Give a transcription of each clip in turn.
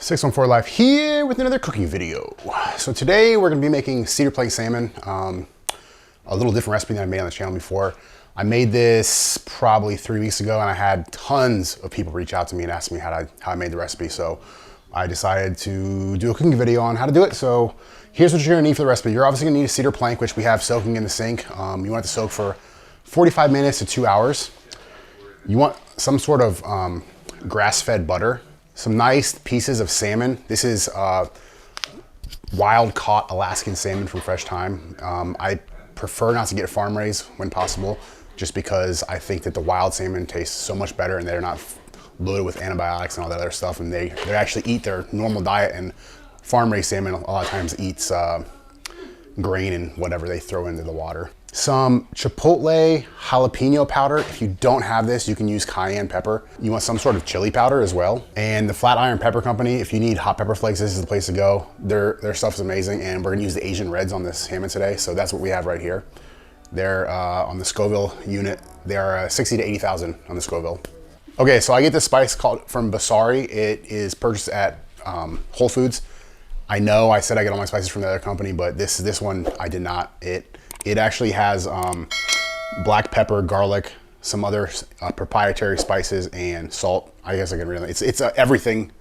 614 Life here with another cooking video. So today we're going to be making cedar plank salmon, a little different recipe than I made on the channel before. I made this probably 3 weeks ago and I had tons of people reach out to me and ask me how I made the recipe. So I decided to do a cooking video on how to do it. So here's what you're going to need for the recipe. You're obviously going to need a cedar plank, which we have soaking in the sink. You want it to soak for 45 minutes to 2 hours. You want some sort of grass-fed butter. Some nice pieces of salmon. This is wild caught Alaskan salmon from Fresh Time. I prefer not to get farm raised when possible, just because I think that the wild salmon tastes so much better and they're not loaded with antibiotics and all that other stuff, and they actually eat their normal diet. And farm raised salmon a lot of times eats grain and whatever they throw into the water. Some chipotle jalapeno powder. If you don't have this, you can use cayenne pepper. You want some sort of chili powder as well. And the Flatiron Pepper Company, if you need hot pepper flakes, this is the place to go. Their stuff is amazing, and we're gonna use the Asian Reds on this salmon today, so that's what we have right here. They're on the Scoville unit. They are 60 to 80,000 on the Scoville. Okay, so I get this spice called from Basari. It is purchased at Whole Foods. I know I said I get all my spices from the other company, but this one I did not. It actually has black pepper, garlic, some other proprietary spices, and salt. I guess I can really. It's everything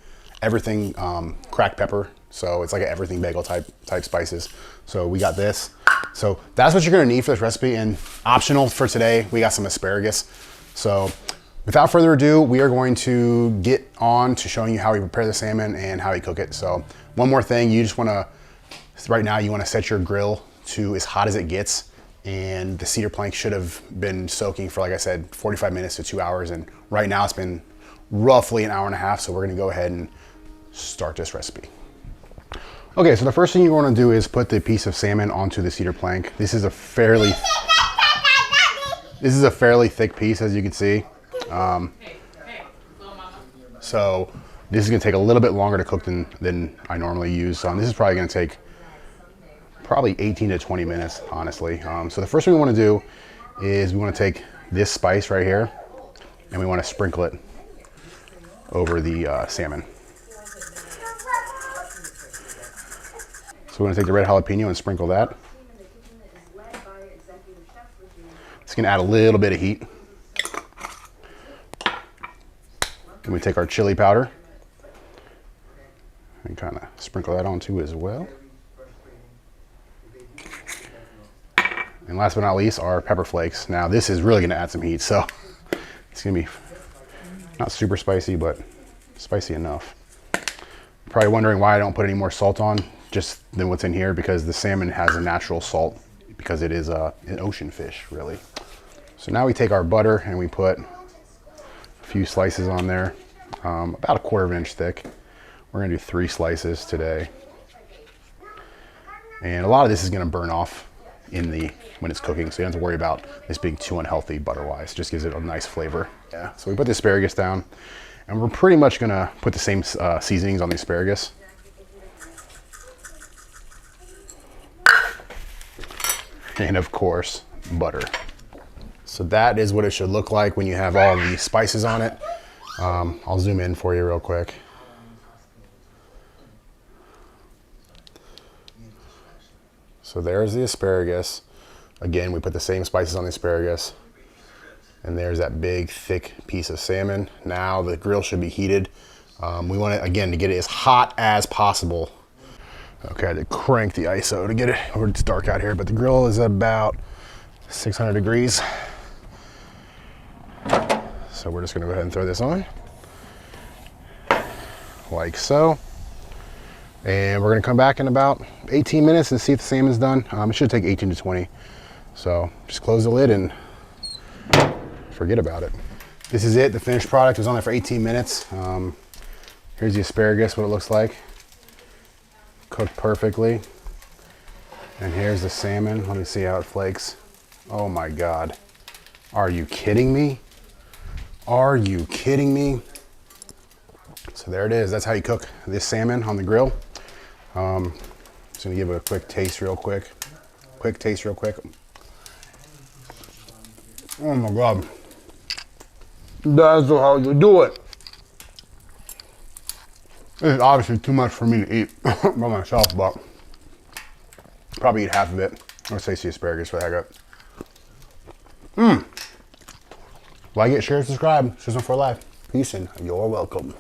cracked pepper. So it's like an everything bagel type spices. So we got this. So that's what you're gonna need for this recipe. And optional for today, we got some asparagus. So without further ado, we are going to get on to showing you how we prepare the salmon and how we cook it. So one more thing, you just wanna, right now you wanna set your grill to as hot as it gets, and the cedar plank should have been soaking for, like I said, 45 minutes to 2 hours, and right now it's been roughly an hour and a half, so we're gonna go ahead and start this recipe. Okay, so the first thing you wanna do is put the piece of salmon onto the cedar plank. This is a fairly thick piece, as you can see. So this is gonna take a little bit longer to cook than I normally use. This is probably gonna take 18 to 20 minutes, honestly. So the first thing we want to do is we want to take this spice right here and we want to sprinkle it over the salmon. So we're going to take the red jalapeno and sprinkle that. It's going to add a little bit of heat. Then we take our chili powder and kind of sprinkle that on too as well. And last but not least, our pepper flakes. Now this is really gonna add some heat, so it's gonna be not super spicy, but spicy enough. You're probably wondering why I don't put any more salt on just than what's in here, because the salmon has a natural salt because it is an ocean fish, really. So now we take our butter and we put a few slices on there, about a 1/4 inch thick. We're gonna do 3 slices today. And a lot of this is gonna burn off when it's cooking, so you don't have to worry about this being too unhealthy butter-wise. Just gives it a nice flavor. Yeah. So we put the asparagus down, and we're pretty much gonna put the same seasonings on the asparagus. And of course, butter. So that is what it should look like when you have all the spices on it. I'll zoom in for you real quick. So there's the asparagus. Again, we put the same spices on the asparagus. And there's that big, thick piece of salmon. Now the grill should be heated. We want it, again, to get it as hot as possible. Okay, I had to crank the ISO to get it. It's dark out here, but the grill is about 600 degrees. So we're just gonna go ahead and throw this on. Like so. And we're gonna come back in about 18 minutes and see if the salmon's done. It should take 18 to 20. So just close the lid and forget about it. This is it, the finished product. It was on there for 18 minutes. Here's the asparagus, what it looks like. Cooked perfectly. And here's the salmon. Let me see how it flakes. Oh my God. Are you kidding me? Are you kidding me? So there it is. That's how you cook this salmon on the grill. Just gonna give it a quick taste real quick. Oh my God. That's how you do it. This is obviously too much for me to eat by myself, but probably eat half of it. Let's taste the asparagus for the heck of it. Like it, share, subscribe. Season 4 Live. Peace and you're welcome.